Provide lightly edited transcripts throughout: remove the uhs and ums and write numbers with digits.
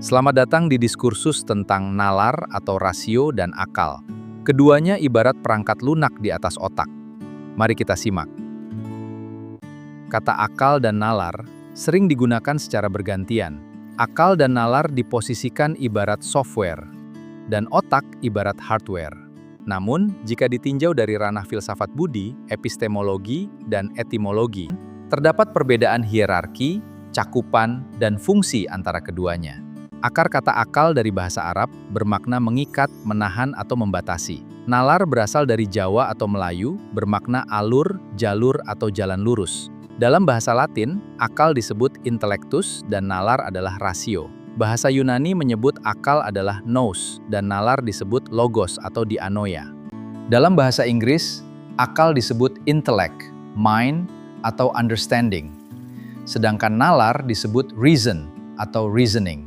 Selamat datang di diskursus tentang nalar atau rasio dan akal. Keduanya ibarat perangkat lunak di atas otak. Mari kita simak. Kata akal dan nalar sering digunakan secara bergantian. Akal dan nalar diposisikan ibarat software, dan otak ibarat hardware. Namun, jika ditinjau dari ranah filsafat budi, epistemologi, dan etimologi, terdapat perbedaan hierarki, cakupan, dan fungsi antara keduanya. Akar kata akal dari bahasa Arab bermakna mengikat, menahan, atau membatasi. Nalar berasal dari Jawa atau Melayu, bermakna alur, jalur, atau jalan lurus. Dalam bahasa Latin, akal disebut intellectus dan nalar adalah rasio. Bahasa Yunani menyebut akal adalah nous dan nalar disebut logos atau dianoia. Dalam bahasa Inggris, akal disebut intellect, mind, atau understanding. Sedangkan nalar disebut reason atau reasoning.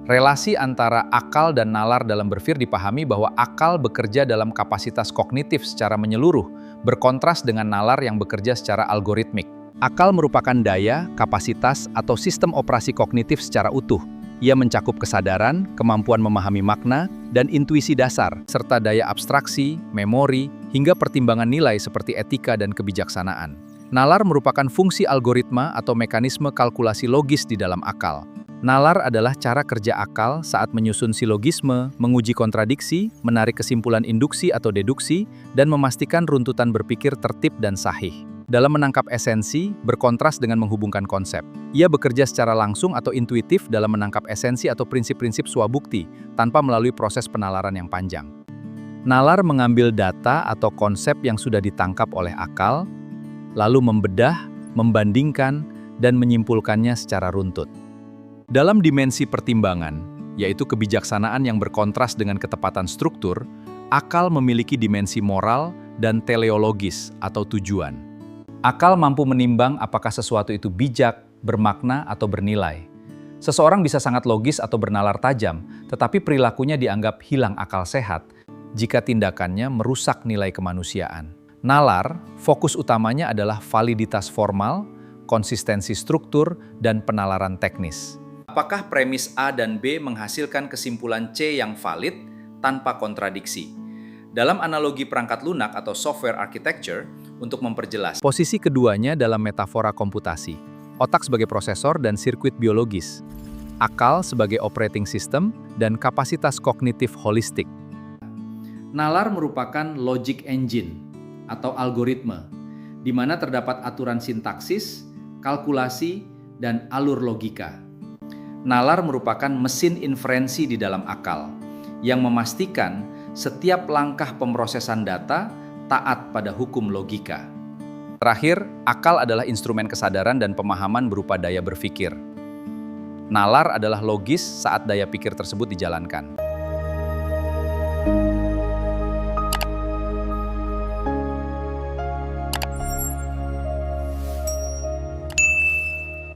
Relasi antara akal dan nalar dalam berpikir dipahami bahwa akal bekerja dalam kapasitas kognitif secara menyeluruh, berkontras dengan nalar yang bekerja secara algoritmik. Akal merupakan daya, kapasitas, atau sistem operasi kognitif secara utuh. Ia mencakup kesadaran, kemampuan memahami makna, dan intuisi dasar, serta daya abstraksi, memori, hingga pertimbangan nilai seperti etika dan kebijaksanaan. Nalar merupakan fungsi algoritma atau mekanisme kalkulasi logis di dalam akal. Nalar adalah cara kerja akal saat menyusun silogisme, menguji kontradiksi, menarik kesimpulan induksi atau deduksi, dan memastikan runtutan berpikir tertib dan sahih. Dalam menangkap esensi, berkontras dengan menghubungkan konsep. Ia bekerja secara langsung atau intuitif dalam menangkap esensi atau prinsip-prinsip swabukti, tanpa melalui proses penalaran yang panjang. Nalar mengambil data atau konsep yang sudah ditangkap oleh akal, lalu membedah, membandingkan, dan menyimpulkannya secara runtut. Dalam dimensi pertimbangan, yaitu kebijaksanaan yang berkontras dengan ketepatan struktur, akal memiliki dimensi moral dan teleologis atau tujuan. Akal mampu menimbang apakah sesuatu itu bijak, bermakna, atau bernilai. Seseorang bisa sangat logis atau bernalar tajam, tetapi perilakunya dianggap hilang akal sehat jika tindakannya merusak nilai kemanusiaan. Nalar, fokus utamanya adalah validitas formal, konsistensi struktur, dan penalaran teknis. Apakah premis A dan B menghasilkan kesimpulan C yang valid tanpa kontradiksi? Dalam analogi perangkat lunak atau software architecture, untuk memperjelas posisi keduanya dalam metafora komputasi, otak sebagai prosesor dan sirkuit biologis, akal sebagai operating system, dan kapasitas kognitif holistik. Nalar merupakan logic engine atau algoritma, di mana terdapat aturan sintaksis, kalkulasi, dan alur logika. Nalar merupakan mesin inferensi di dalam akal, yang memastikan setiap langkah pemrosesan data taat pada hukum logika. Terakhir, akal adalah instrumen kesadaran dan pemahaman berupa daya berpikir. Nalar adalah logis saat daya pikir tersebut dijalankan.